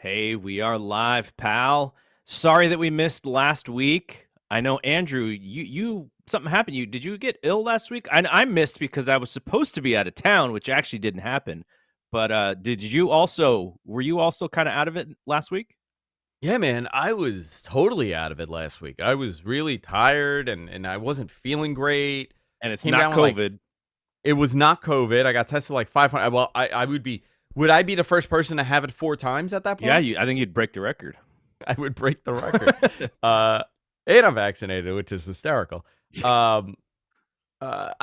Hey, we are live, pal. Sorry that we missed last week. I know, Andrew, you something happened. Did you get ill last week? I missed because I was supposed to be out of town, which actually didn't happen. But did you also were you also kind of out of it last week? Yeah, man, I was totally out of it last week. I was really tired and I wasn't feeling great. And it's Came not down with like COVID. it was not COVID. I got tested like 500. Well, I would I be the first person to have it 4 times at that Yeah, point? I think you'd break the record. I would break the record. Uh and I'm vaccinated, which is hysterical. Um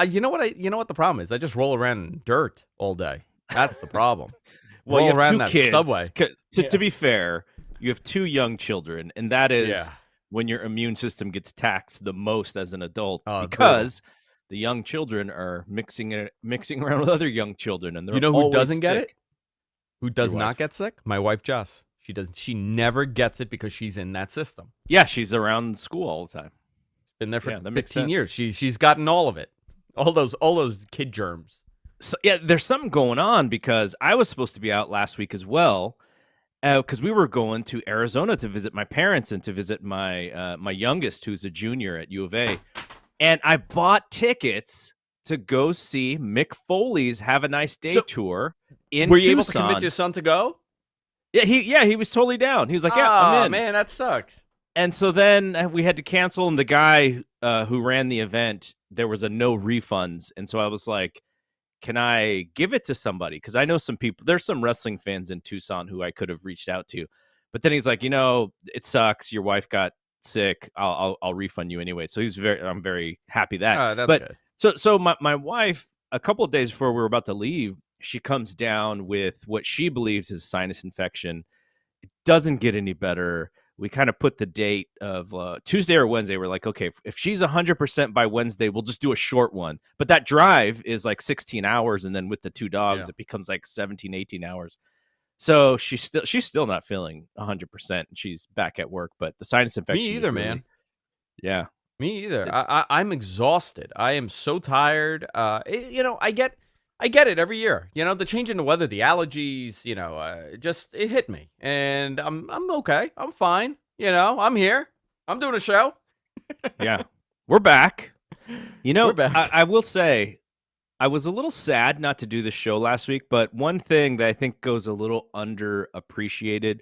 you know what the problem is? I just roll around in dirt all day. That's the problem. Well, you Roll have around two that kids. subway. To Yeah. be fair, you have two young children, and that is Yeah. when your immune system gets taxed the most as an adult Brutal. because the young children are mixing around with other young children, and You they're know who always doesn't get it? sick. Who Your does not wife. get sick? My wife Jess. She never gets it because she's in that system. Yeah, she's around school all the time. Been there for Yeah, that makes 15 years. sense. She's gotten all of it. All those kid germs. So, yeah, there's something going on because I was supposed to be out last week as well, because we were going to Arizona to visit my parents and to visit my youngest, who's a junior at U of A. And I bought tickets to go see Mick Foley's "Have a Nice Day" So, tour in were you able to convince Tucson. your son to go? Yeah, he was totally down. He was like, "Yeah, I'm Oh, in." man, that sucks. And so then we had to cancel, and the guy who ran the event, there was a no refunds, and so I was like, "Can I give it to somebody?" Because I know some people. There's some wrestling fans in Tucson who I could have reached out to, but then he's like, "It sucks. Your wife got sick. I'll refund you anyway." So I'm very happy that. Oh, that's But good. so my wife, a couple of days before we were about to leave, she comes down with what she believes is sinus infection. It doesn't get any better. We kind of put the date of Tuesday or Wednesday. We're like, okay, if she's 100% by Wednesday, we'll just do a short one. But that drive is like 16 hours. And then with the two dogs, Yeah. it becomes like 17, 18 hours. So she's still not feeling 100%. She's back at work, but the sinus Me infection is either, really, man. yeah. Me either. It, I'm exhausted. I am so tired. I get it every year. The change in the weather, the allergies. Just it hit me, and I'm okay. I'm fine. I'm here. I'm doing a show. yeah. We're back. We're back. I will say, I was a little sad not to do the show last week, but one thing that I think goes a little underappreciated,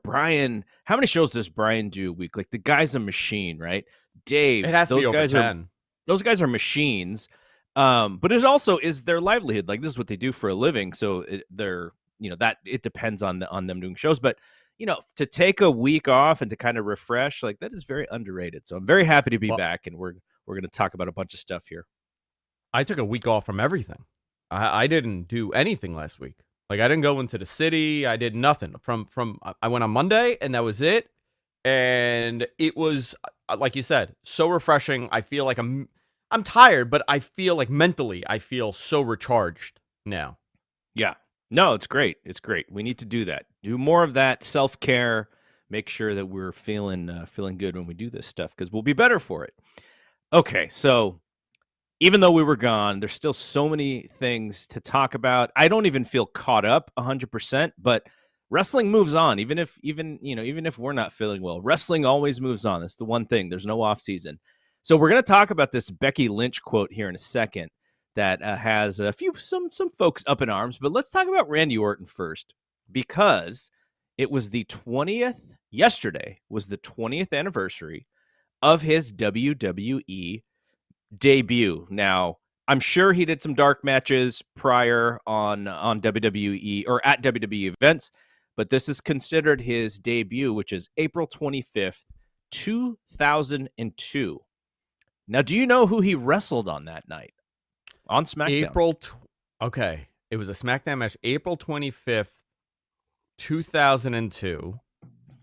Brian, how many shows does Brian do a week? Like the guy's a machine, right? It Dave, has to be those over guys are 10. those guys are machines. But it also is their livelihood. Like this is what they do for a living. So they're, that it depends on them doing shows. But to take a week off and to kind of refresh, like that is very underrated. So I'm very happy to be Well, back, and we're going to talk about a bunch of stuff here. I took a week off from everything. I didn't do anything last week. Like I didn't go into the city. I did nothing. I went on Monday and that was it. And it was like you said, so refreshing. I feel like I'm tired, but I feel like mentally I feel so recharged now. Yeah. No, it's great. It's great. We need to do that. Do more of that self-care. Make sure that we're feeling good when we do this stuff because we'll be better for it. Okay, so even though we were gone, there's still so many things to talk about. I don't even feel caught up 100%, but wrestling moves on. Even if we're not feeling well, wrestling always moves on. That's the one thing. There's no off season. So we're going to talk about this Becky Lynch quote here in a second that has some folks up in arms. But let's talk about Randy Orton first because it was the 20th. Yesterday was the 20th anniversary of his WWE debut. Now, I'm sure he did some dark matches prior on WWE or at WWE events, but this is considered his debut, which is April 25th, 2002. Now, do you know who he wrestled on that night on SmackDown? Okay. It was a SmackDown match, April 25th, 2002.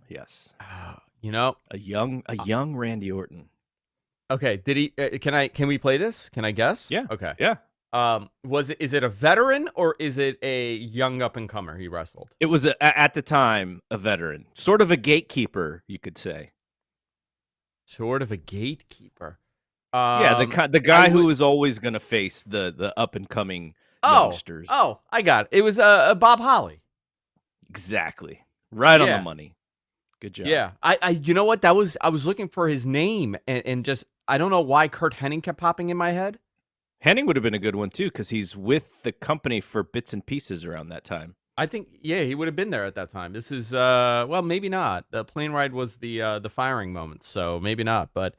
Yes. You know, A young Randy Orton. okay, did he can we play this? Can I guess? Yeah. Okay. Yeah. Is it a veteran or is it a young up and comer he wrestled? It was at the time a veteran, sort of a gatekeeper, you could say. Sort of a gatekeeper. Yeah, the I guy who would was always going to face the up and coming Oh. youngsters. Oh, I got it. It was Bob Holly. Exactly. Right on the Yeah. money. Good job. Yeah. You know what? I was looking for his name and just, I don't know why Kurt Hennig kept popping in my head. Henning would have been a good one too, because he's with the company for bits and pieces around that time. I think, yeah, he would have been there at that time. This is, well, maybe not. The plane ride was the firing moment, so maybe not. But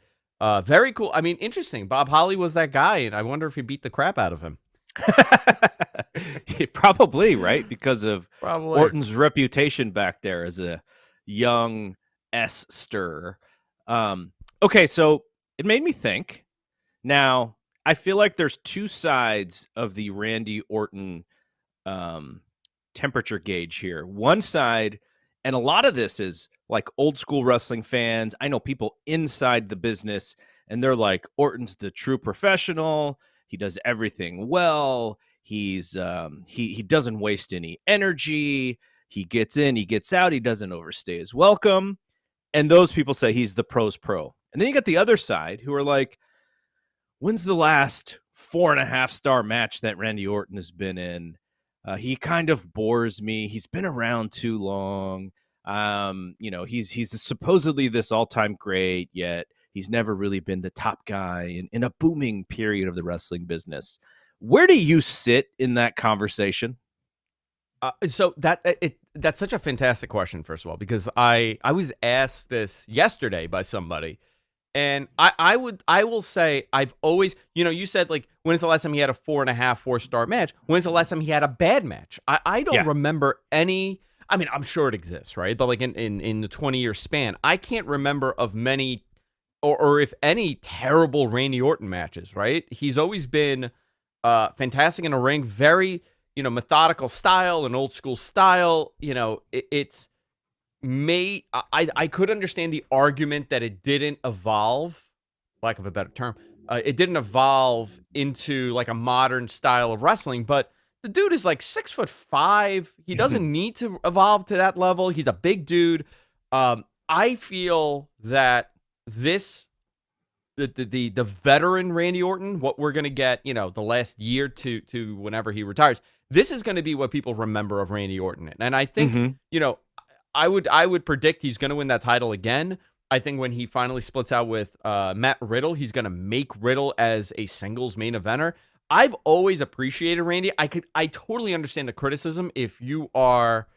very cool. I mean, interesting. Bob Holly was that guy, and I wonder if he beat the crap out of him. Probably, right? Because of Probably. Orton's reputation back there as a young S stir. Okay, so it made me think. Now, I feel like there's two sides of the Randy Orton temperature gauge here. One side, and a lot of this is like old school wrestling fans. I know people inside the business, and they're like, Orton's the true professional. He does everything well. He's he doesn't waste any energy. He gets in, he gets out. He doesn't overstay his welcome. And those people say he's the pro's pro. And then you got the other side who are like, when's the last 4.5-star match that Randy Orton has been in? He kind of bores me. He's been around too long. He's supposedly this all-time great, yet he's never really been the top guy in a booming period of the wrestling business. Where do you sit in that conversation? So that's such a fantastic question, first of all, because I was asked this yesterday by somebody. And I will say I've always, you said like, when's the last time he had a 4.5-4-star match? When's the last time he had a bad match? I don't remember any. I mean, I'm sure it exists, right? But like in the 20-year span, I can't remember of many or if any terrible Randy Orton matches, right? He's always been fantastic in a ring, very, methodical style, an old school style. I could understand the argument that it didn't evolve, lack of a better term. It didn't evolve into like a modern style of wrestling, but the dude is like 6'5". He doesn't need to evolve to that level. He's a big dude. I feel that the veteran Randy Orton, what we're gonna get, the last year to whenever he retires, this is gonna be what people remember of Randy Orton. And I think, I would predict he's going to win that title again. I think when he finally splits out with Matt Riddle, he's going to make Riddle as a singles main eventer. I've always appreciated Randy. I totally understand the criticism if you are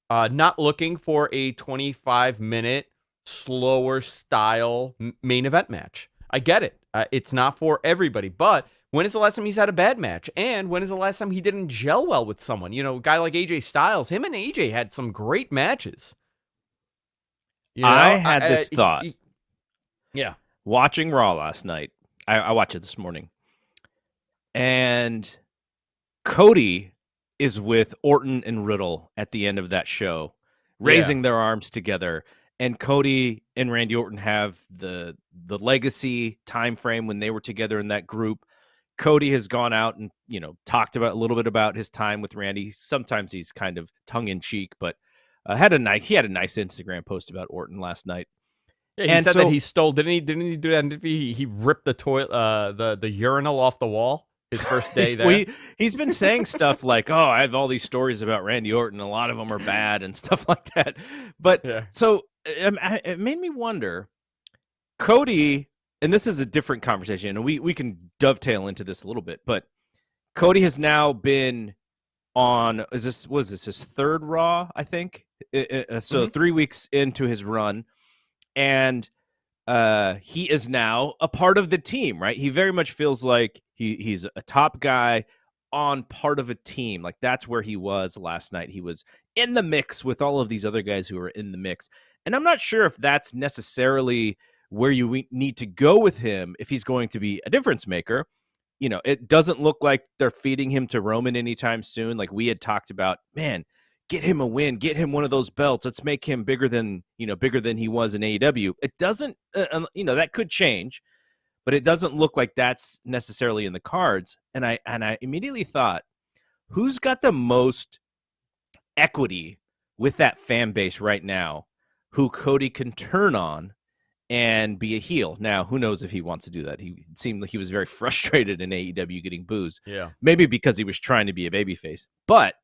not looking for a 25-minute slower style main event match. I get it. It's not for everybody, but when is the last time he's had a bad match? And when is the last time he didn't gel well with someone? A guy like AJ Styles, him and AJ had some great matches. I had this thought. Yeah. Watching Raw last night, I watched it this morning, and Cody is with Orton and Riddle at the end of that show, raising their arms together. And Cody and Randy Orton have the legacy time frame when they were together in that group. Cody has gone out and, talked about a little bit about his time with Randy. Sometimes he's kind of tongue in cheek, but he had a nice Instagram post about Orton last night. Yeah, he said that he stole. Didn't he do that? He ripped the toilet, the urinal off the wall his first day there. He's been saying stuff like, "Oh, I have all these stories about Randy Orton. A lot of them are bad and stuff like that." But so it made me wonder, Cody. And this is a different conversation, and we can dovetail into this a little bit. But Cody has now been on. Was this his third Raw? I think. So 3 weeks into his run, and he is now a part of the team. Right? He very much feels like he's a top guy on part of a team. Like that's where he was last night. He was in the mix with all of these other guys who are in the mix, and I'm not sure if that's necessarily where you need to go with him if he's going to be a difference maker. It doesn't look like they're feeding him to Roman anytime soon. Like we had talked about, man, get him a win, get him one of those belts. Let's make him bigger than he was in AEW. It doesn't, that could change, but it doesn't look like that's necessarily in the cards. And I immediately thought, who's got the most equity with that fan base right now who Cody can turn on and be a heel? Now, who knows if he wants to do that? He seemed like he was very frustrated in AEW getting boos. Yeah. Maybe because he was trying to be a babyface. But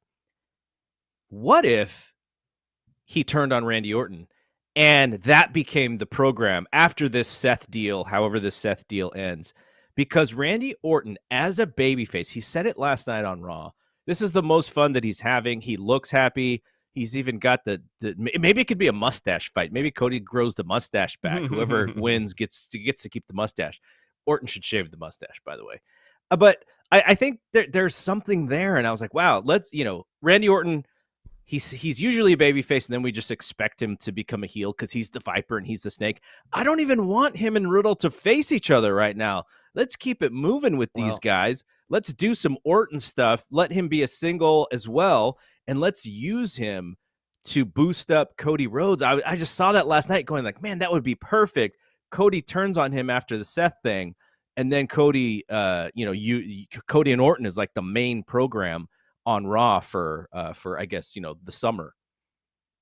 what if he turned on Randy Orton. And that became the program after this Seth deal, however this Seth deal ends. Because Randy Orton, as a babyface, he said it last night on Raw. This is the most fun that he's having. He looks happy. He's even got the maybe it could be a mustache fight. Maybe Cody grows the mustache back. Whoever wins gets to keep the mustache. Orton should shave the mustache, by the way. But I think there's something there, and I was like, wow, Randy Orton. He's usually a babyface, and then we just expect him to become a heel because he's the Viper and he's the Snake. I don't even want him and Riddle to face each other right now. Let's keep it moving with these guys. Let's do some Orton stuff. Let him be a single as well, and let's use him to boost up Cody Rhodes. I just saw that last night going like, man, that would be perfect. Cody turns on him after the Seth thing, and then Cody, Cody and Orton is like the main program on Raw for I guess, the summer.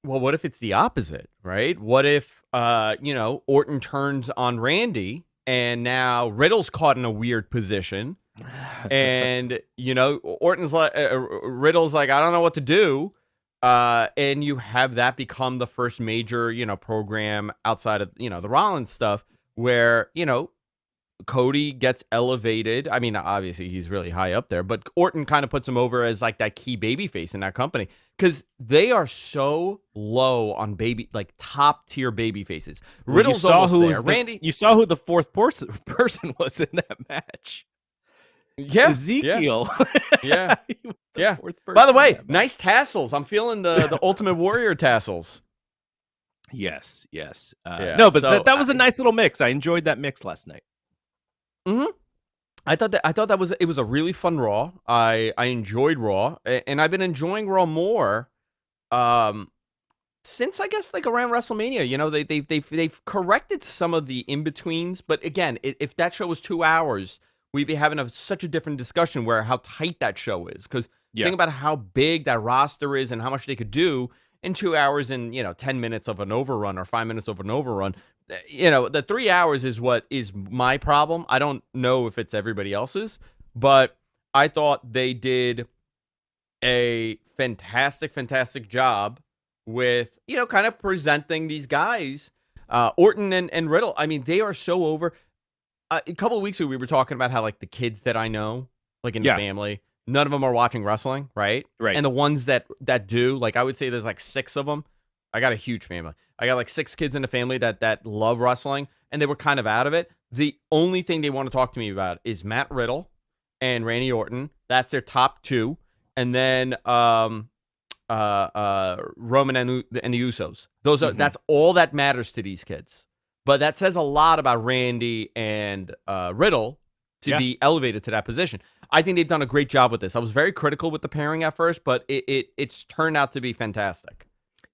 Well, what if it's the opposite, right? What if Orton turns on Randy and now Riddle's caught in a weird position and Orton's like Riddle's like, I don't know what to do. And you have that become the first major, program outside of, the Rollins stuff where, Cody gets elevated. I mean, obviously he's really high up there, but Orton kind of puts him over as like that key babyface in that company because they are so low on top tier baby faces. Riddle's almost there. Randy, you saw who the fourth person was in that match. Yeah, Ezekiel. Yeah, yeah. By the way, nice tassels. I'm feeling the Ultimate Warrior tassels. Yes. No, but that was a nice little mix. I enjoyed that mix last night. Mm-hmm. I thought that it was a really fun Raw. I enjoyed Raw, and I've been enjoying Raw more since I guess like around WrestleMania. They've corrected some of the in betweens, but again, if that show was 2 hours, we'd be having such a different discussion where how tight that show is. Because think about how big that roster is and how much they could do in 2 hours and 10 minutes of an overrun or 5 minutes of an overrun. The 3 hours is what is my problem. I don't know if it's everybody else's, but I thought they did a fantastic job with, kind of presenting these guys, Orton and Riddle. I mean, they are so over. A couple of weeks ago, we were talking about how, like, the kids that I know, like, in the family, none of them are watching wrestling, right? Right. And the ones that do, like, I would say there's, like, 6 of them. I got a huge family. I got, like, 6 kids in the family that love wrestling, and they were kind of out of it. The only thing they want to talk to me about is Matt Riddle and Randy Orton. That's their top 2. And then Roman and the Usos. Those are That's all that matters to these kids. But that says a lot about Randy and Riddle to be elevated to that position. I think they've done a great job with this. I was very critical with the pairing at first, but it's turned out to be fantastic.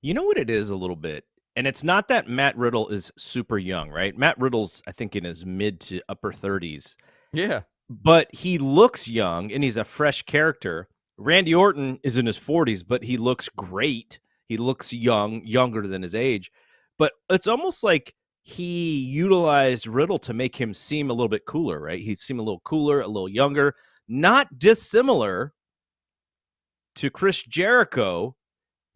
You know what it is a little bit? And it's not that Matt Riddle is super young, right? Matt Riddle's, I think, in his mid to upper 30s. Yeah. But he looks young, and he's a fresh character. Randy Orton is in his 40s, but he looks great. He looks younger than his age. But it's almost like he utilized Riddle to make him seem a little bit cooler, right? He seemed a little cooler, a little younger, not dissimilar to Chris Jericho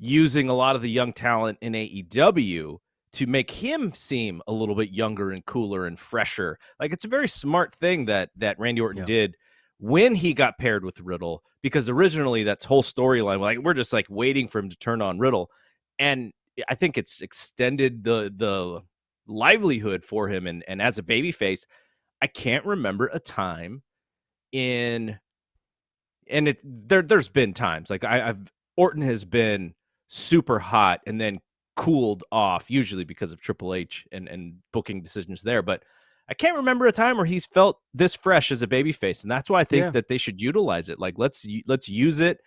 using a lot of the young talent in AEW to make him seem a little bit younger and cooler and fresher. Like, it's a very smart thing that Randy Orton did when he got paired with Riddle, because originally that's whole storyline, like, we're just like waiting for him to turn on Riddle. And I think it's extended the livelihood for him. And as a babyface, I can't remember a time there's been times like Orton has been super hot and then cooled off, usually because of Triple H and booking decisions there. But I can't remember a time where he's felt this fresh as a babyface, and that's why I think that they should utilize it. Like, let's use it.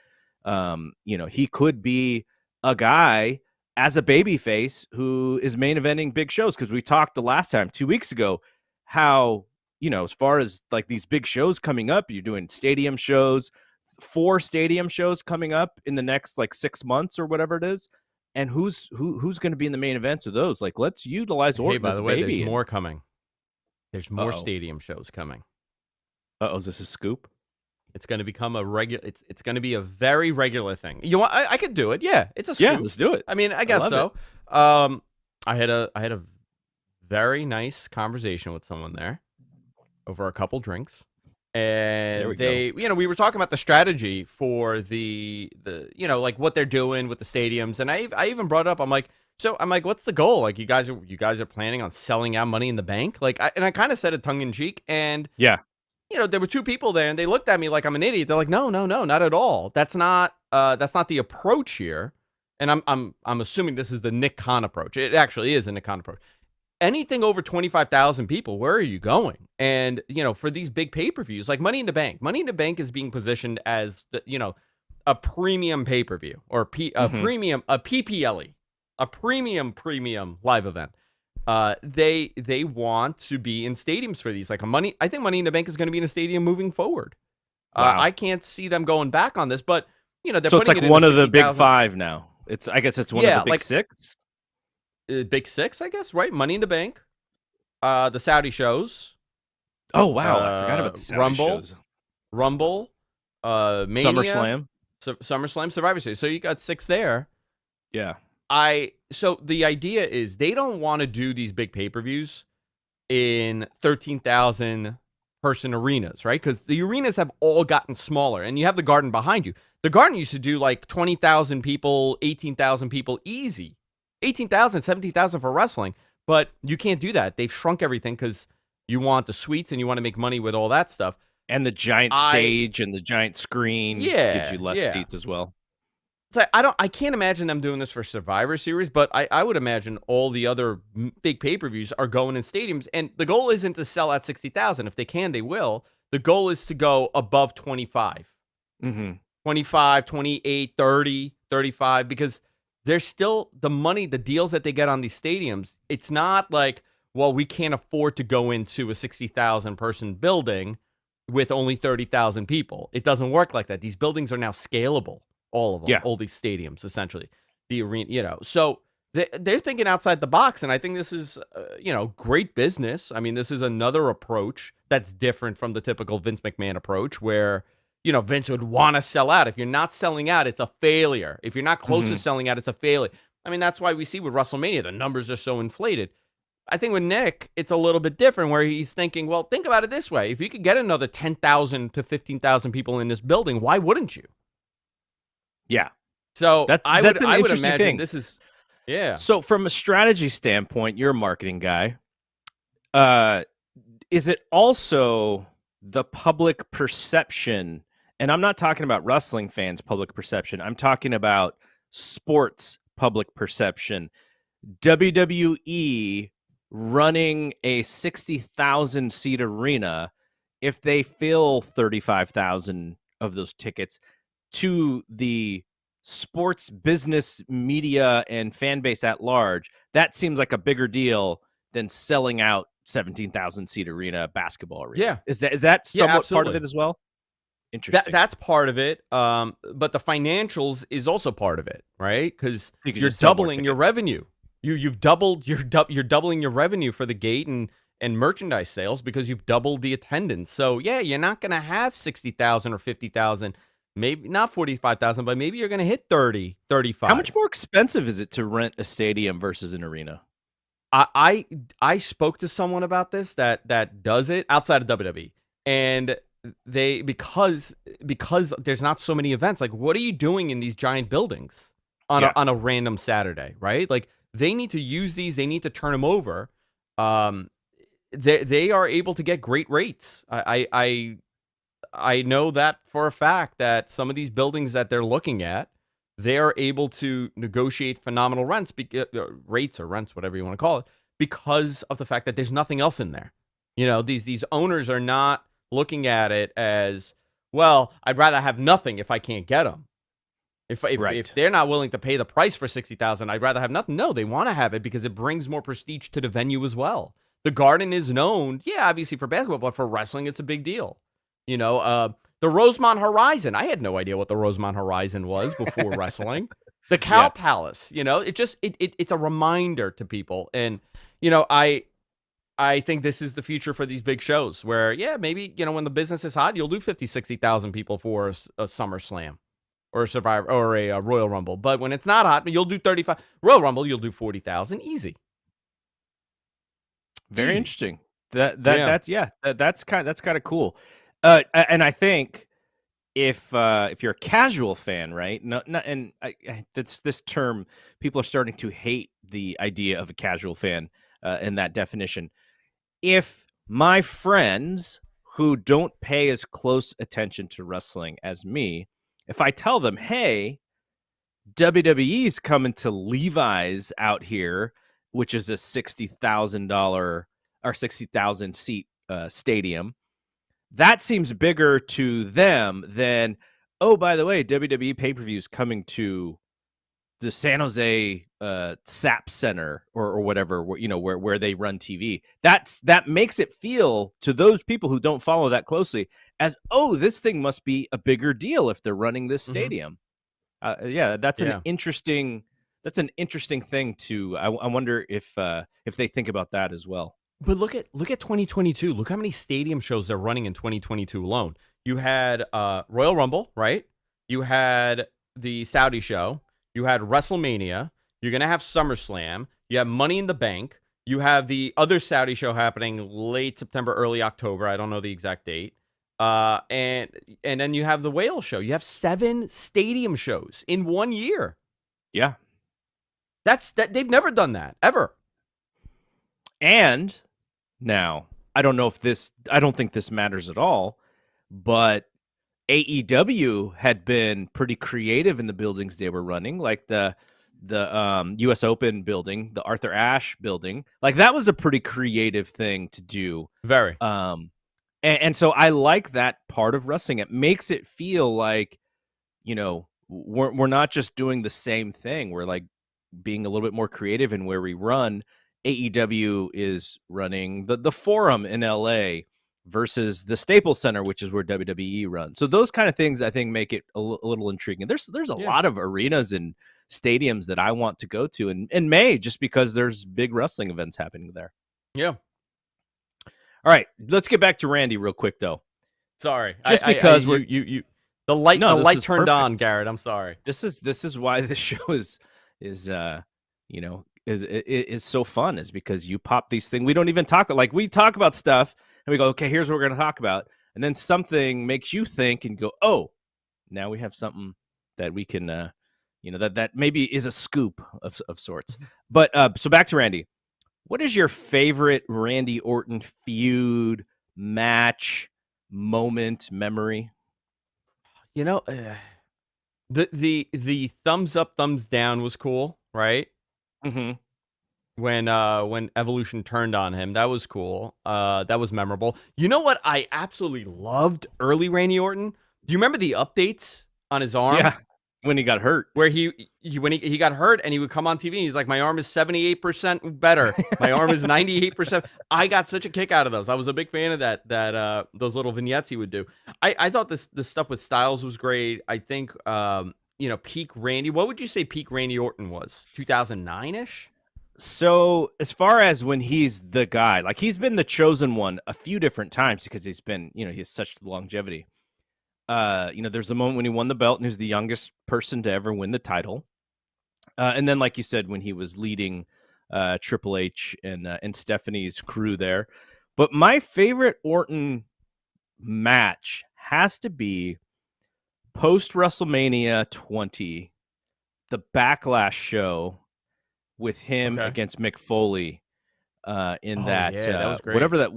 He could be a guy as a babyface who is main eventing big shows, because we talked the last time 2 weeks ago how, as far as like these big shows coming up, you're doing stadium shows, 4 stadium shows coming up in the next like 6 months or whatever it is. And who's going to be in the main events of those? Like, let's utilize Orton. Hey, by the way, there's more coming. There's more stadium shows coming. Is this a scoop? It's going to become a regular. It's going to be a very regular thing. You want? I could do it. Yeah, it's a Yeah, scoop. let's do it. I mean, I I guess love it. so. I had a very nice conversation with someone there over a couple drinks, There and we go. we were talking about the strategy for like what they're doing with the stadiums, and I even brought up. I'm like, what's the goal? Like, you guys are planning on selling out Money in the Bank? Like, I kind of said it tongue in cheek, and Yeah. there were two people there, and they looked at me like I'm an idiot. They're like, no, no, no, not at all. That's not the approach here. And I'm assuming this is the Nick Khan approach. It actually is a Nick Khan approach. Anything over 25,000 people, where are you going? And for these big pay-per-views, like Money in the Bank is being positioned as a premium pay-per-view or a Mhm. premium a PPLE, a premium live event. They want to be in stadiums for these. I think Money in the Bank is going to be in a stadium moving forward. Wow. I can't see them going back on this, but they're So it's putting like it in a one of the big 60,000. 5 now. I guess it's one of the Yeah, big like 6? Big Six, I guess, right? Money in the Bank, the Saudi shows, Oh, wow, I forgot about the Saudi Rumble, shows. Rumble, Mania, SummerSlam? SummerSlam, Survivor Series. So you got 6 there. Yeah. So the idea is they don't want to do these big pay-per-views in 13,000 person arenas, right? Because the arenas have all gotten smaller, and you have the Garden behind you. The Garden used to do like 20,000 people, 18,000 people easy. 18,000, 17,000 for wrestling, but you can't do that. They've shrunk everything because you want the suites and you want to make money with all that stuff. And the giant I stage and the giant screen gives Yeah, you less yeah. seats as well. So I can't imagine them doing this for Survivor Series, but I would imagine all the other big pay-per-views are going in stadiums, and the goal isn't to sell out 60,000. If they can, they will. The goal is to go above 25, Mhm. 25, 28, 30, 35, because there's still the money, the deals that they get on these stadiums. It's not like, well, we can't afford to go into a 60,000 person building with only 30,000 people. It doesn't work like that. These buildings are now scalable. All of them, Yeah. all these stadiums, essentially, the arena, So they're thinking outside the box, and I think this is, great business. I mean, this is another approach that's different from the typical Vince McMahon approach, where Vince would want to sell out. If you're not selling out, it's a failure. If you're not close to Mhm. selling out, it's a failure. I mean, that's why we see with WrestleMania the numbers are so inflated. I think with Nick, it's a little bit different, where he's thinking, well, think about it this way: if you could get another 10,000 to 15,000 people in this building, why wouldn't you? Yeah. So That's an I would interesting imagine thing. this is, yeah. So from a strategy standpoint, you're a marketing guy. Is it also the public perception? And I'm not talking about wrestling fans' public perception. I'm talking about sports public perception. WWE running a 60,000 seat arena, if they fill 35,000 of those tickets to the sports business media and fan base at large, that seems like a bigger deal than selling out 17,000 seat arena basketball arena. Yeah. Is that Yeah, somewhat part of absolutely. it as well? Interesting. That's part of it. But the financials is also part of it, right? Because You could you're just sell more doubling your tickets. revenue. You've doubled you're doubling your revenue for the gate and merchandise sales because you've doubled the attendance. So yeah, you're not gonna have 60,000 or 50,000, maybe not 45,000, but maybe you're gonna hit 30, 35. How much more expensive is it to rent a stadium versus an arena? I spoke to someone about this that does it outside of WWE, and they because there's not so many events. Like, what are you doing in these giant buildings on Yeah. a random Saturday, right? Like, they need to use these. They need to turn them over. Um, they are able to get great rates. I know that for a fact that some of these buildings that they're looking at, they are able to negotiate phenomenal rates or rents, whatever you want to call it, because of the fact that there's nothing else in there. These owners are not looking at it as, well, I'd rather have nothing if I can't get them. Right. If they're not willing to pay the price for 60,000, I'd rather have nothing. No, they want to have it because it brings more prestige to the venue as well. The Garden is known, yeah, obviously for basketball, but for wrestling, it's a big deal. The Rosemont Horizon. I had no idea what the Rosemont Horizon was before wrestling. The Cow Yeah. Palace. It's a reminder to people, and I I think this is the future for these big shows where, yeah, maybe, when the business is hot, you'll do 50, 60,000 people for a SummerSlam or a Survivor or a Royal Rumble. But when it's not hot, you'll do 35. Royal Rumble, you'll do 40,000. Easy. Very Easy. interesting. Yeah. That's kind of cool. And I think if you're a casual fan, right? No, not and that's this term. People are starting to hate the idea of a casual fan in that definition. If my friends who don't pay as close attention to wrestling as me, if I tell them, "Hey, WWE's coming to Levi's out here," which is a $60,000 or 60,000 seat stadium, that seems bigger to them than, oh, by the way, WWE pay-per-view is coming to the San Jose SAP Center or whatever, where they run TV. That makes it feel to those people who don't follow that closely as, oh, this thing must be a bigger deal if they're running this Hmm. stadium. Yeah, that's an Yeah. interesting thing to. I wonder if they think about that as well. But look at 2022. Look how many stadium shows they're running in 2022 alone. You had Royal Rumble, right? You had the Saudi show. You had WrestleMania. You're gonna have SummerSlam. You have Money in the Bank. You have the other Saudi show happening late September, early October. I don't know the exact date. And then you have the Whale show. You have 7 stadium shows in 1 year. Yeah, That they've never done that ever. and now I don't know if this. I don't think this matters at all, but AEW had been pretty creative in the buildings they were running, like the US Open building, the Arthur Ashe building. Like that was a pretty creative thing to do. Very. Um and so I like that part of wrestling. It makes it feel like, we're not just doing the same thing. We're like being a little bit more creative in where we run. AEW is running the Forum in LA versus the Staples Center, which is where WWE runs. So those kind of things I think make it a little intriguing. There's a Yeah. lot of arenas and stadiums that I want to go to in May just because there's big wrestling events happening there. Yeah. All right, let's get back to Randy real quick though. Sorry. Just because we're the light no, this is turned perfect. on, Garrett. I'm sorry. This is why this show is so fun, is because you pop these things. We don't even we talk about stuff and we go, okay, here's what we're going to talk about. And then something makes you think and go, oh, now we have something that we can, that maybe is a scoop of sorts. But so back to Randy. What is your favorite Randy Orton feud, match, moment, memory? The thumbs up, thumbs down was cool, right? Mm-hmm. When Evolution turned on him, that was cool. That was memorable. You know what I absolutely loved early Randy Orton? Do you remember the updates on his arm? Yeah, when he got hurt. Where when he got hurt and he would come on TV and he's like, my arm is 78% better. My arm is 98%. I got such a kick out of those. I was a big fan of that those little vignettes he would do. I thought this stuff with Styles was great. I think peak Randy. What would you say peak Randy Orton was? 2009-ish? So as far as when he's the guy, like he's been the chosen one a few different times because he's been, he has such longevity. There's a moment when he won the belt and he was the youngest person to ever win the title. And then, like you said, when he was leading Triple H and Stephanie's crew there. But my favorite Orton match has to be post WrestleMania 20, the Backlash show with him against Mick Foley that was great. whatever that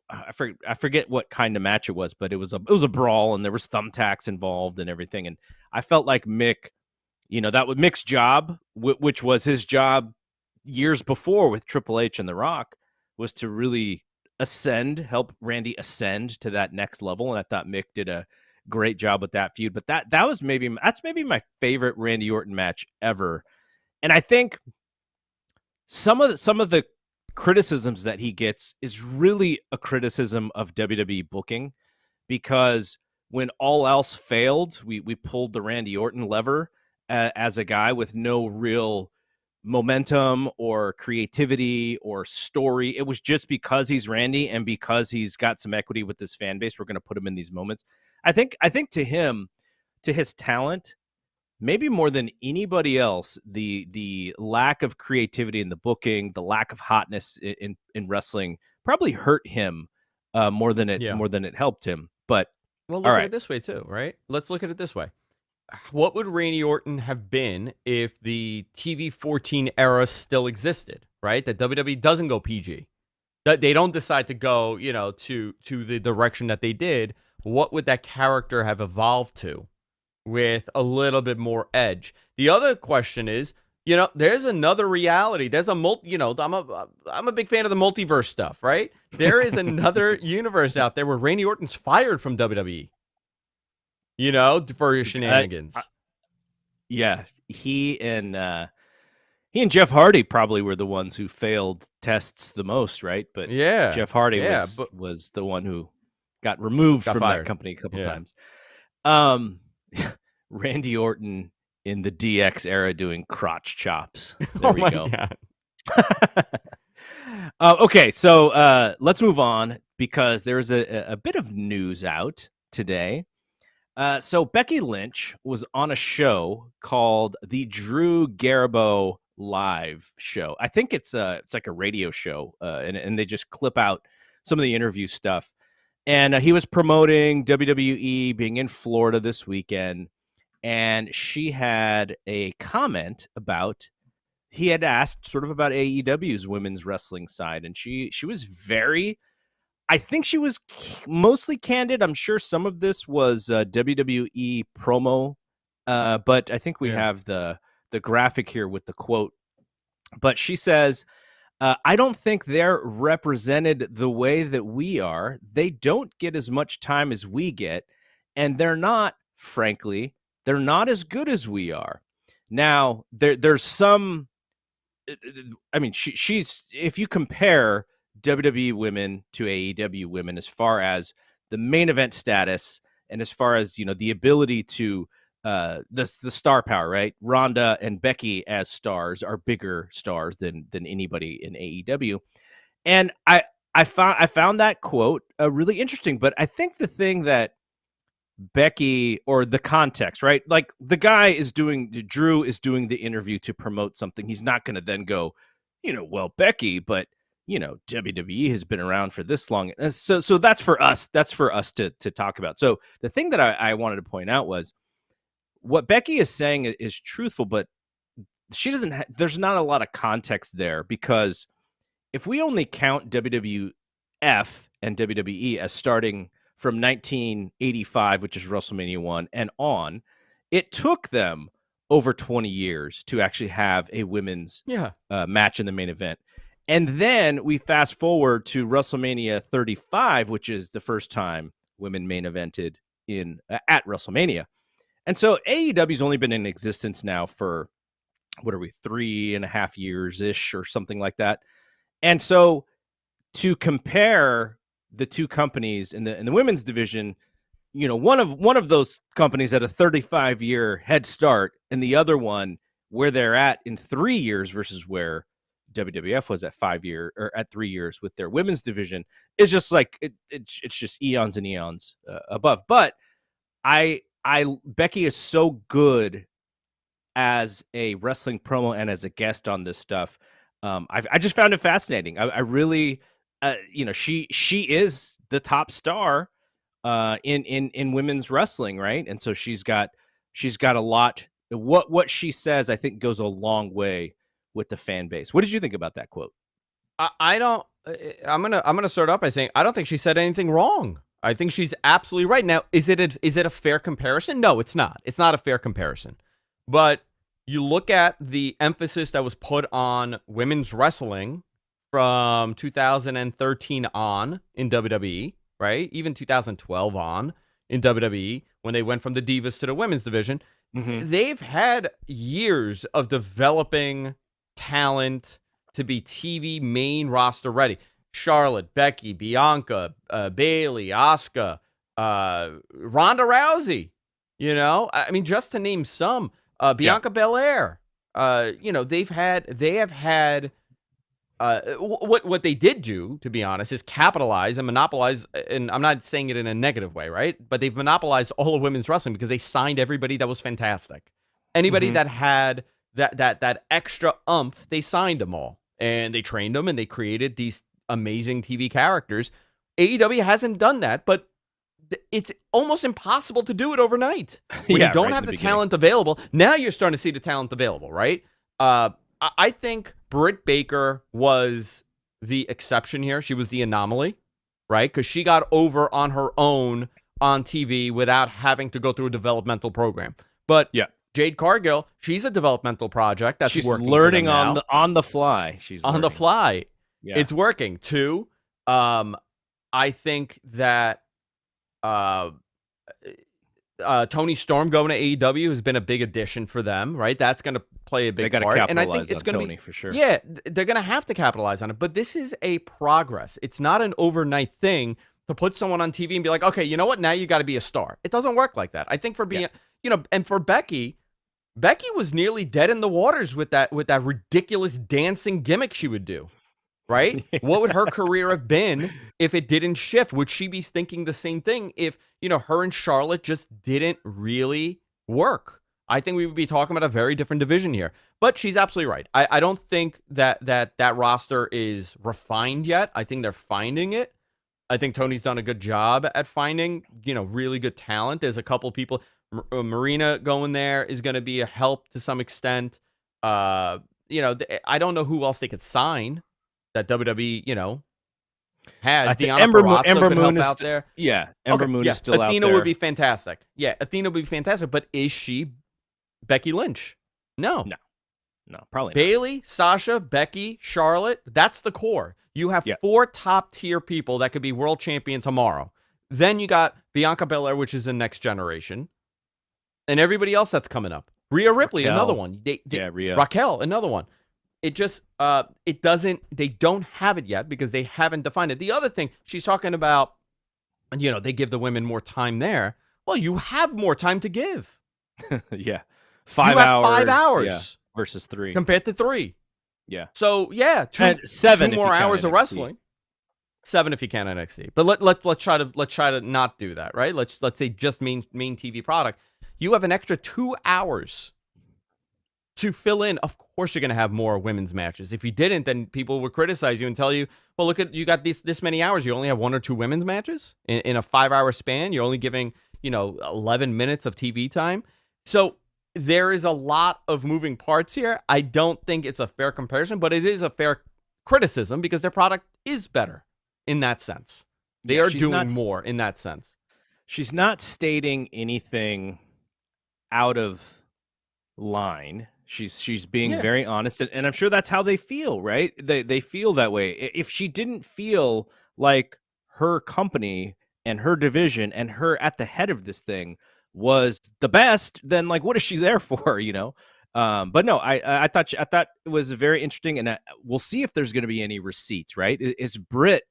I forget what kind of match it was, but it was a brawl and there was thumbtacks involved and everything. And I felt like Mick, that was Mick's job, which was his job years before with Triple H and The Rock, was to really help Randy ascend to that next level. And I thought Mick did a great job with that feud. But that's maybe my favorite Randy Orton match ever. And I think some of the criticisms that he gets is really a criticism of WWE booking, because when all else failed, we pulled the Randy Orton lever as a guy with no real momentum or creativity or story. It was just because he's Randy and because he's got some equity with this fan base, we're going to put him in these moments. I think to him, to his talent, maybe more than anybody else, the lack of creativity in the booking, the lack of hotness in wrestling probably hurt him more than Yeah. it helped him. But Well, all look at right, it this way too, right? Let's look at it this way. What would Randy Orton have been if the TV 14 era still existed, right? That WWE doesn't go PG. That they don't decide to go, to the direction that they did. What would that character have evolved to with a little bit more edge? The other question is, there's another reality. There's a I'm a big fan of the multiverse stuff, right? There is another universe out there where Randy Orton's fired from WWE. For your shenanigans. Yeah, he and Jeff Hardy probably were the ones who failed tests the most, right? But Yeah, Jeff Hardy yeah, was the one who got removed from fired. that company a couple Yeah. times. Randy Orton in the DX era doing crotch chops. There we go. Okay, so let's move on because there's a bit of news out today. So Becky Lynch was on a show called the Drew Garabo Live Show. I think it's like a radio show, and they just clip out some of the interview stuff. And he was promoting WWE being in Florida this weekend, and she had a comment about he had asked sort of about AEW's women's wrestling side, and she was very. I think she was mostly candid. I'm sure some of this was WWE promo, but I think we have the graphic here with the quote. But she says, I don't think they're represented the way that we are. They don't get as much time as we get, and they're not, frankly, they're not as good as we are. Now, there's some. I mean, she's if you compare WWE women to AEW women as far as the main event status and as far as the ability to the star power, right? Ronda and Becky as stars are bigger stars than anybody in AEW. And I found that quote really interesting, but I think the thing that Becky or the context, right? Like Drew is doing the interview to promote something. He's not going to then go, well, Becky, but WWE has been around for this long. And so that's for us. That's for us to talk about. So the thing that I wanted to point out was what Becky is saying is truthful, but she doesn't, there's not a lot of context there because if we only count WWF and WWE as starting from 1985, which is WrestleMania 1 and on, it took them over 20 years to actually have a women's match in the main event. And then we fast forward to WrestleMania 35, which is the first time women main evented at WrestleMania. And so AEW's only been in existence now for, 3.5 years-ish or something like that. And so to compare the two companies in the women's division, one of those companies had a 35-year head start, and the other one where they're at in 3 years versus where WWF was at 5 years or at 3 years with their women's division is just like it's just eons and eons above. But Becky is so good as a wrestling promo and as a guest on this stuff. I just found it fascinating. I really. She is the top star in women's wrestling, right? And so she's got a lot. What she says, I think, goes a long way with the fan base. What did you think about that quote? I don't. I'm gonna start off by saying I don't think she said anything wrong. I think she's absolutely right. Now, is it a fair comparison? No, it's not. It's not a fair comparison. But you look at the emphasis that was put on women's wrestling from 2013 on in WWE, right? Even 2012 on in WWE, when they went from the Divas to the women's division, they've had years of developing talent to be TV main roster ready. Charlotte, Becky, Bianca, Bayley, Asuka, Ronda Rousey, I mean, just to name some, Bianca Belair. they have had what they did do, to be honest, is capitalize and monopolize. And I'm not saying it in a negative way, right? But they've monopolized all of women's wrestling because they signed everybody that was fantastic. Anybody that had that extra oomph, they signed them all, and they trained them, and they created these amazing TV characters. AEW hasn't done that, but it's almost impossible to do it overnight when you don't have the talent available. Now you're starting to see the talent available, right? I think Britt Baker was the exception here. She was the anomaly, right? Because she got over on her own on TV without having to go through a developmental program. But Jade Cargill, she's a developmental project that's she's working learning on the fly. She's on the fly. Yeah. It's working too. I think that Tony Storm going to AEW has been a big addition for them, right? That's going to play a big part. And I think it's going to be for sure. Yeah, they're going to have to capitalize on it. But this is a progress. It's not an overnight thing to put someone on TV and be like, okay, you know what? Now you got to be a star. It doesn't work like that. I think for being, and for Becky was nearly dead in the waters with that ridiculous dancing gimmick she would do. Right? What would her career have been if it didn't shift? Would she be thinking the same thing if, her and Charlotte just didn't really work? I think we would be talking about a very different division here. But she's absolutely right. I don't think that roster is refined yet. I think they're finding it. I think Tony's done a good job at finding, really good talent. There's a couple people. Marina going there is going to be a help to some extent. I don't know who else they could sign that WWE, has. I think Ember Moon is out there. Yeah, Ember Moon is still out there. Athena would be fantastic. Yeah, Athena would be fantastic. But is she Becky Lynch? No, probably not. Bayley, Sasha, Becky, Charlotte. That's the core. You have 4 top tier people that could be world champion tomorrow. Then you got Bianca Belair, which is the next generation, and everybody else that's coming up. Rhea Ripley, Raquel. Another one. Rhea. Raquel, another one. It just, they don't have it yet because they haven't defined it. The other thing, she's talking about, they give the women more time there. Well, you have more time to give. Yeah. 5 hours. 5 hours. Versus 3. Compared to 3. Yeah. So, yeah. 7 more hours of wrestling. 7 if you can NXT. But let's try to not do that, right? Let's say just main TV product. You have an extra 2 hours to fill in. Of course you're going to have more women's matches. If you didn't, then people would criticize you and tell you, well, look, you got this many hours. You only have 1 or 2 women's matches in a 5-hour span. You're only giving, 11 minutes of TV time. So there is a lot of moving parts here. I don't think it's a fair comparison, but it is a fair criticism because their product is better in that sense. They are doing more in that sense. She's not stating anything out of line. She's being very honest, and I'm sure that's how they feel, right? They feel that way. If she didn't feel like her company and her division and her at the head of this thing was the best, then what is she there for? But no, I thought it was very interesting, and we'll see if there's going to be any receipts. Right? Is Britt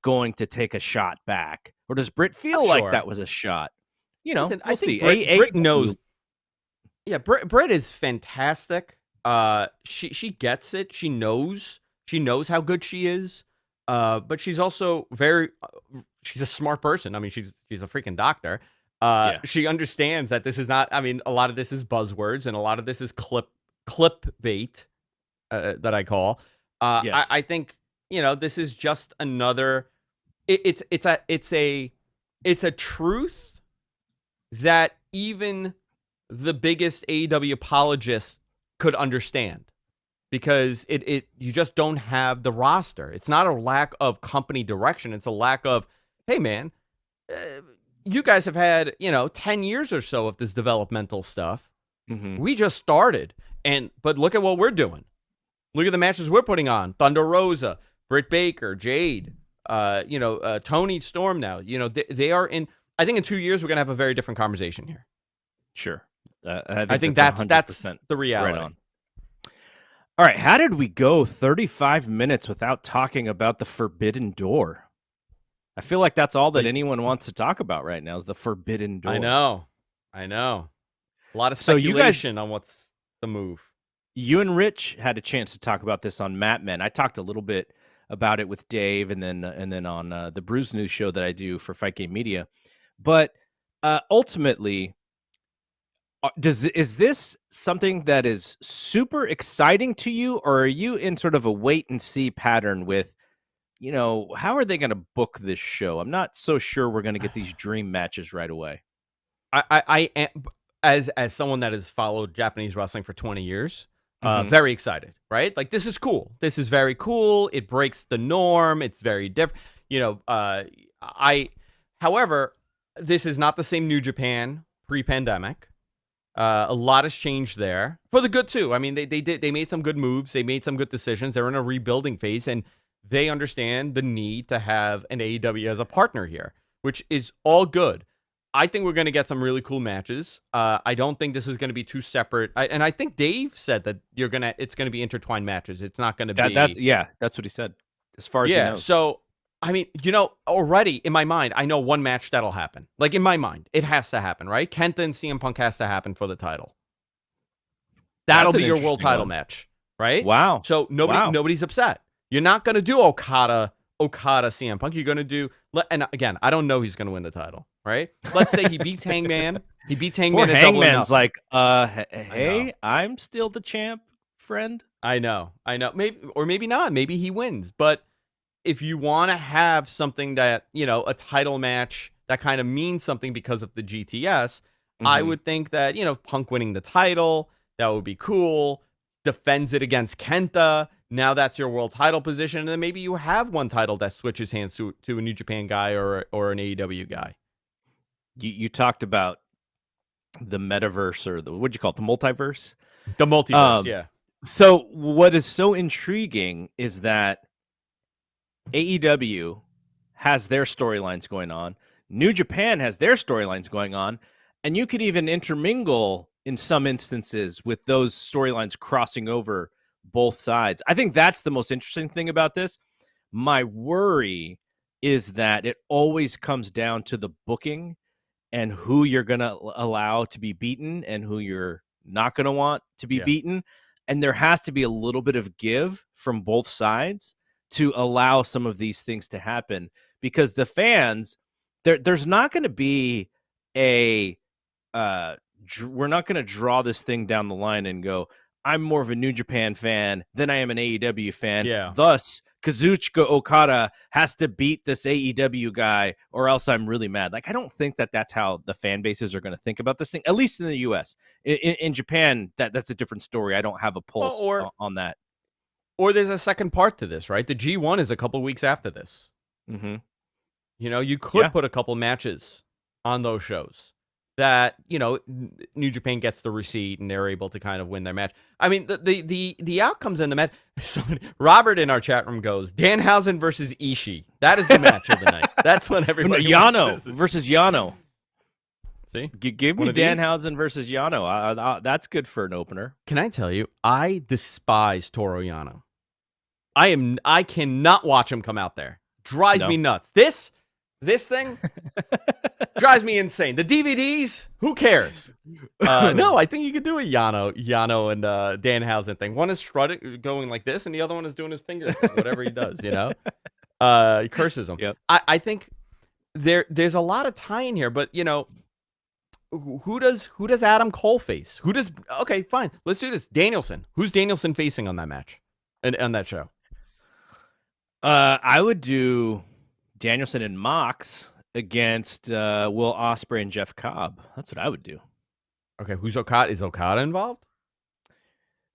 going to take a shot back, or does Britt feel like that was a shot? Listen, we'll see. Britt knows. Yeah, Britt is fantastic. She gets it. She knows how good she is. But she's also she's a smart person. I mean, she's a freaking doctor. She understands that this is not. I mean, a lot of this is buzzwords, and a lot of this is clip bait that I call. Yes. I think this is just another. It's a truth that even the biggest AEW apologist could understand, because you just don't have the roster. It's not a lack of company direction. It's a lack of, hey man, you guys have had 10 years or so of this developmental stuff. Mm-hmm. We just started, but look at what we're doing. Look at the matches we're putting on. Thunder Rosa, Britt Baker, Jade, Tony Storm. Now they are in. I think in 2 years we're gonna have a very different conversation here. Sure. I think that's the reality. Right on. All right, how did we go 35 minutes without talking about the Forbidden Door? I feel like that's all that anyone wants to talk about right now is the Forbidden Door. I know. A lot of speculation on what's the move. You and Rich had a chance to talk about this on Mat Men. I talked a little bit about it with Dave, and then on the Bruise News show that I do for Fight Game Media. But ultimately, is this something that is super exciting to you, or are you in sort of a wait and see pattern with, how are they going to book this show? I'm not so sure we're going to get these dream matches right away. I am, as someone that has followed Japanese wrestling for 20 years, Mhm. very excited, right? Like, this is cool. This is very cool. It breaks the norm. It's very different. However, this is not the same New Japan pre-pandemic. A lot has changed there for the good too. I mean, they made some good moves. They made some good decisions. They're in a rebuilding phase, and they understand the need to have an AEW as a partner here, which is all good. I think we're going to get some really cool matches. I don't think this is going to be two separate. And I think Dave said that it's going to be intertwined matches. It's not going to be. That's what he said. As far as he knows. So I mean, already in my mind, I know one match that'll happen. Like, in my mind, it has to happen, right? Kenta and CM Punk has to happen for the title. That'll be your world title match, right? Wow. So nobody's upset. You're not going to do Okada CM Punk. You're going to do, and again, I don't know who's going to win the title, right? Let's say he beats Hangman. He beats Hangman. Poor Hangman's like, hey, I'm still the champ, friend. I know. Maybe, or maybe not. Maybe he wins, but if you want to have something that, a title match that kind of means something because of the GTS, I would think that, Punk winning the title, that would be cool. Defends it against Kenta. Now that's your world title position. And then maybe you have one title that switches hands to a New Japan guy or an AEW guy. You talked about the metaverse, or what'd you call it? The multiverse? The multiverse, yeah. So what is so intriguing is that AEW has their storylines going on. New Japan has their storylines going on. And you could even intermingle in some instances with those storylines crossing over both sides. I think that's the most interesting thing about this. My worry is that it always comes down to the booking and who you're going to allow to be beaten and who you're not going to want to be beaten. And there has to be a little bit of give from both sides to allow some of these things to happen, because the fans, there's not going to be we're not going to draw this thing down the line and go, I'm more of a New Japan fan than I am an AEW fan. Yeah. Thus, Kazuchika Okada has to beat this AEW guy or else I'm really mad. Like, I don't think that that's how the fan bases are going to think about this thing, at least in the US. In Japan, that's a different story. I don't have a pulse on that. Or there's a second part to this, right? The G1 is a couple weeks after this. Mm-hmm. You could put a couple matches on those shows that, New Japan gets the receipt and they're able to kind of win their match. I mean, the outcomes in the match. Robert in our chat room goes, Danhausen versus Ishii. That is the match of the night. That's when everybody. Yano versus Yano. See, give me Danhausen versus Yano. That's good for an opener. Can I tell you? I despise Toru Yano. I cannot watch him come out there. Drives me nuts. This thing drives me insane. The DVDs, who cares? No, I think you could do a Yano and Danhausen thing. One is strutting, going like this, and the other one is doing his finger thing, whatever he does. He curses him. Yep. I think there's a lot of tie in here, but who does Adam Cole face? Okay, fine. Let's do this. Danielson. Who's Danielson facing on that match and on that show? I would do Danielson and Mox against Will Ospreay and Jeff Cobb. That's what I would do. Okay, who's Okada? Is Okada involved?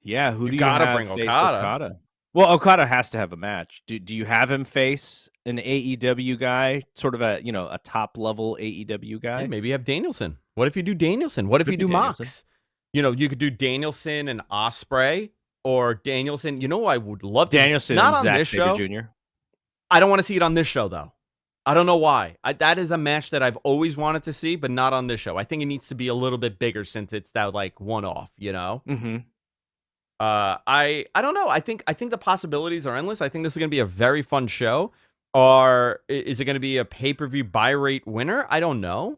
Yeah, who do you gotta bring Okada? Well, Okada has to have a match. Do you have him face an AEW guy, sort of a top level AEW guy? Yeah, maybe you have Danielson. What if you do Danielson? What if you do Mox? You could do Danielson and Ospreay, or Danielson. I would love Danielson not and on Zack this show. Jr. I don't want to see it on this show, though. I don't know why. That is a match that I've always wanted to see, but not on this show. I think it needs to be a little bit bigger since it's that one-off, Mm-hmm. I don't know. I think the possibilities are endless. I think this is going to be a very fun show. Or is it going to be a pay-per-view buy rate winner? I don't know.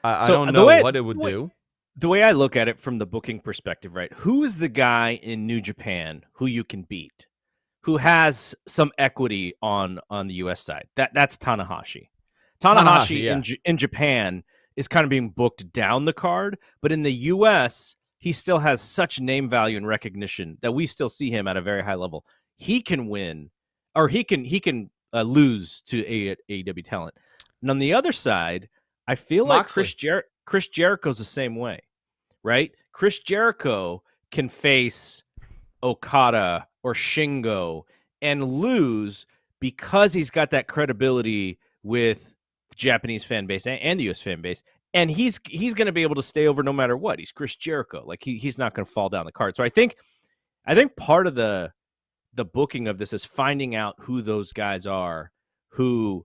I don't know what it would do. The way I look at it from the booking perspective, right? Who is the guy in New Japan who you can beat, who has some equity on the US side? That's Tanahashi. Tanahashi, Tanahashi yeah. in Japan is kind of being booked down the card, but in the US, he still has such name value and recognition that we still see him at a very high level. He can win, or he can lose to AEW talent. And on the other side, I feel like Moxley. Chris Jericho's the same way, right? Chris Jericho can face Okada or Shingo and lose because he's got that credibility with the Japanese fan base and the US fan base. And he's going to be able to stay over no matter what. He's Chris Jericho. Like he's not going to fall down the card. So I think part of the booking of this is finding out who those guys are who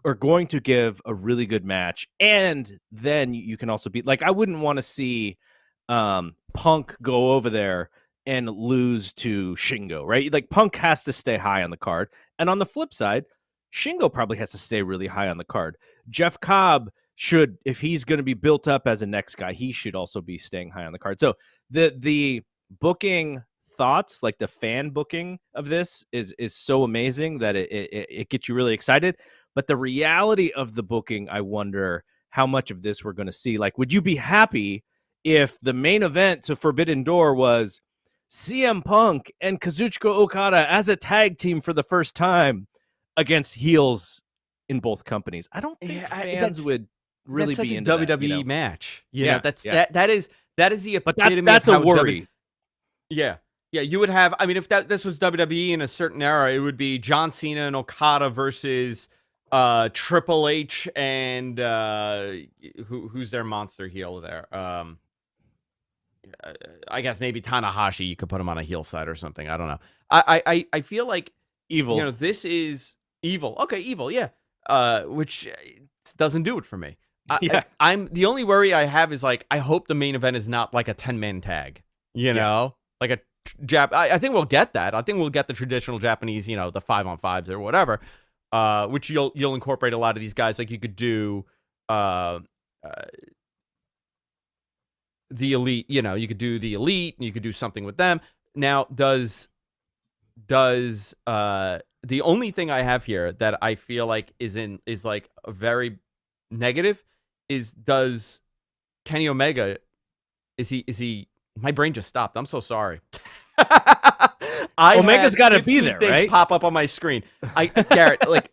are going to give a really good match, and then you can also be like, I wouldn't want to see Punk go over there and lose to Shingo, right? Like Punk has to stay high on the card, and on the flip side, Shingo probably has to stay really high on the card. Jeff Cobb should, if he's going to be built up as a next guy, he should also be staying high on the card. So the booking thoughts, like the fan booking of this, is so amazing that it gets you really excited. But the reality of the booking, I wonder how much of this we're going to see. Like, would you be happy if the main event to Forbidden Door was CM Punk and Kazuchika Okada as a tag team for the first time against heels in both companies? I don't think fans would really be into WWE that, match. Yeah, that is the but epitome that's of a how worry. Yeah. You would have, I mean, if this was WWE in a certain era, it would be John Cena and Okada versus Triple H and who's their monster heel there? I guess maybe Tanahashi. You could put him on a heel side or something. I don't know. I feel like Evil. this is Evil. Okay, Evil. Yeah. Which doesn't do it for me. I'm the only worry I have is like I hope the main event is not like a 10-man tag. You know, like a I think we'll get that. I think we'll get the traditional Japanese, the 5-on-5s or whatever. Which you'll incorporate a lot of these guys. Like you could do the Elite, you could do the Elite and you could do something with them. Now, does the only thing I have here that I feel like is like a very negative is, does Kenny Omega, is he my brain just stopped. I'm so sorry. Omega's got to be there, things right? Pop up on my screen. Garrett, like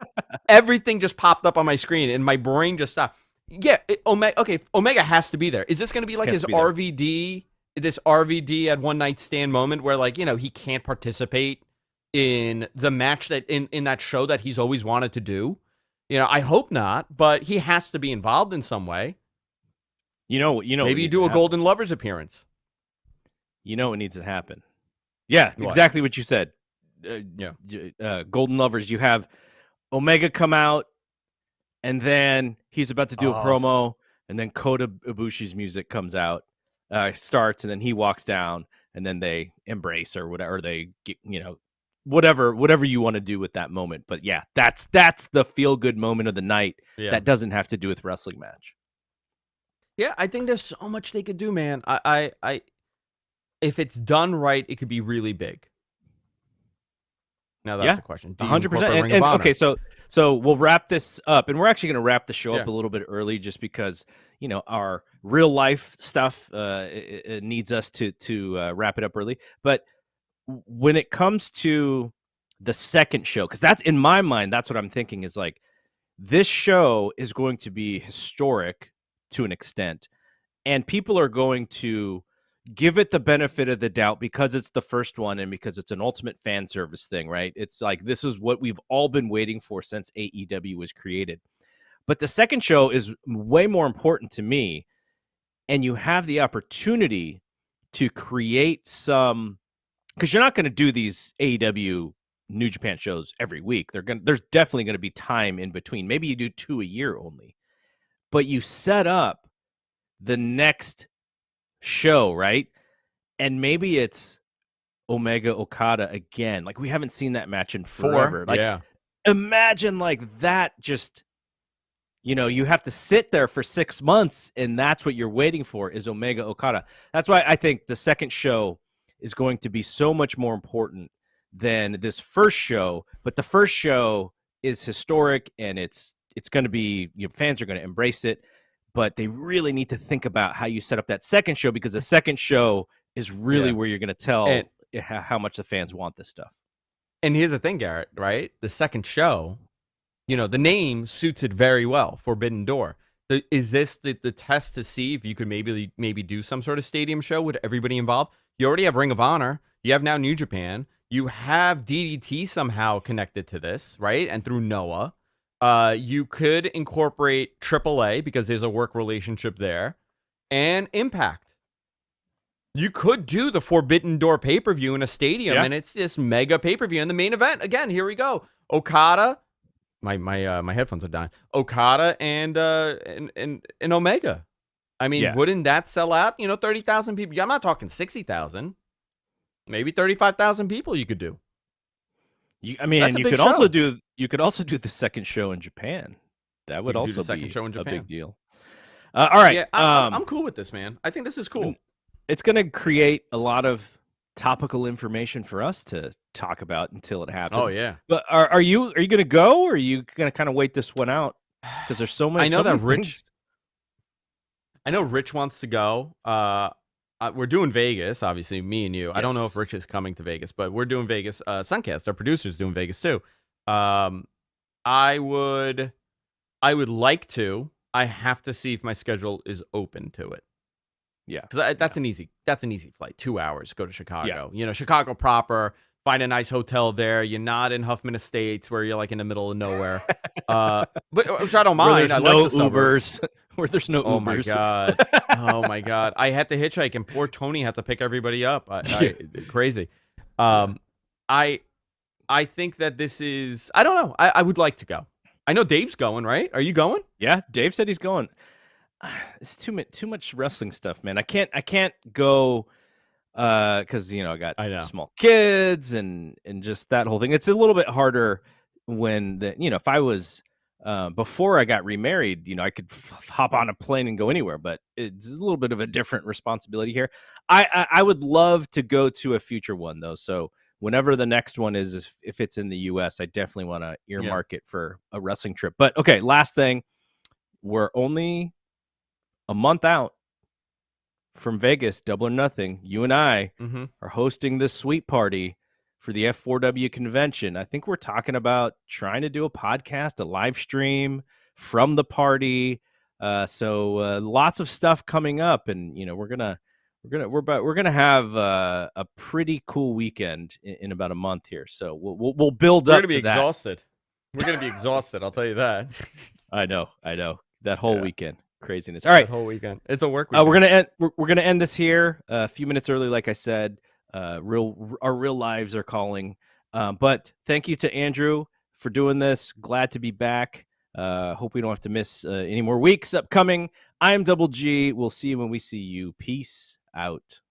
everything just popped up on my screen, and my brain just stopped. Yeah, Omega. Okay, Omega has to be there. Is this going to be like his RVD? This RVD at one night stand moment where, like, he can't participate in the match that in that show that he's always wanted to do. I hope not, but he has to be involved in some way. Maybe you do a Golden Lovers appearance. What needs to happen? Yeah, exactly what you said. Golden Lovers, you have Omega come out, and then he's about to do a promo, and then Kota Ibushi's music comes out, starts, and then he walks down, and then they embrace or whatever. They get, whatever you want to do with that moment. But yeah, that's the feel-good moment of the night. Yeah. That doesn't have to do with wrestling match. Yeah, I think there's so much they could do, man. I if it's done right, it could be really big. Now that's the question. 100%. And okay, so we'll wrap this up, and we're actually going to wrap the show up a little bit early, just because our real life stuff it needs us to wrap it up early. But when it comes to the second show, because that's in my mind, that's what I'm thinking is like this show is going to be historic to an extent, and people are going to give it the benefit of the doubt because it's the first one and because it's an ultimate fan service thing, right? It's like, this is what we've all been waiting for since AEW was created. But the second show is way more important to me. And you have the opportunity to create some, because you're not going to do these AEW New Japan shows every week. There's definitely going to be time in between. Maybe you do 2 a year only, but you set up the next show, right? And maybe it's Omega Okada again. Like, we haven't seen that match in forever. Like, imagine like that, just you have to sit there for 6 months, and that's what you're waiting for is Omega Okada. That's why I think the second show is going to be so much more important than this first show. But the first show is historic, and it's going to be, fans are going to embrace it. But they really need to think about how you set up that second show, because the second show is really where you're going to tell how much the fans want this stuff. And here's the thing, Garrett, right? The second show, the name suits it very well, Forbidden Door. Is this the test to see if you could maybe do some sort of stadium show with everybody involved? You already have Ring of Honor. You have now New Japan. You have DDT somehow connected to this, right? And through Noah. You could incorporate AAA because there's a work relationship there, and Impact. You could do the Forbidden Door pay-per-view in a stadium, and it's this mega pay-per-view. And the main event, again, here we go. Okada, my headphones are dying. Okada and Omega. I mean, wouldn't that sell out? 30,000 people. I'm not talking 60,000. Maybe 35,000 people you could do. You could also do the second show in Japan. That would also be a big deal. All right. Yeah, I'm cool with this, man. I think this is cool. It's going to create a lot of topical information for us to talk about until it happens. Oh yeah. But are you going to go, or are you going to kind of wait this one out? Because there's so many. I know Rich wants to go. We're doing Vegas, obviously, me and you. Yes. I don't know if Rich is coming to Vegas, but we're doing Vegas. Suncast, our producer's doing Vegas too. I would like to. I have to see if my schedule is open to it. Yeah, because that's an easy flight. 2 hours, go to Chicago. Chicago proper. Find a nice hotel there. You're not in Huffman Estates where you're like in the middle of nowhere. But which I don't mind. I like the Ubers. Where there's no Ubers. Oh my god. Oh my god. I had to hitchhike, and poor Tony had to pick everybody up. Crazy. I think that this is. I don't know. I would like to go. I know Dave's going. Right? Are you going? Yeah, Dave said he's going. It's too much wrestling stuff, man. I can't go. Because I got small kids and just that whole thing. It's a little bit harder when if I was before I got remarried, I could hop on a plane and go anywhere, but it's a little bit of a different responsibility here. I would love to go to a future one though. So whenever the next one is, if it's in the US, I definitely want to earmark it for a wrestling trip. But okay, last thing, we're only a month out from Vegas, Double or Nothing. You and I are hosting this sweet party for the F4W convention. I think we're talking about trying to do a podcast, a live stream from the party. So lots of stuff coming up, and we're gonna have a pretty cool weekend in about a month here. So we'll build up to that. We're gonna be exhausted. We're gonna be exhausted. I'll tell you that. I know. That whole weekend. Craziness. All right, that whole weekend. It's a work weekend. We're gonna end this here a few minutes early, like I said. Our real lives are calling. But thank you to Andrew for doing this. Glad to be back. Hope we don't have to miss any more weeks upcoming. I'm Double G. We'll see you when we see you. Peace out.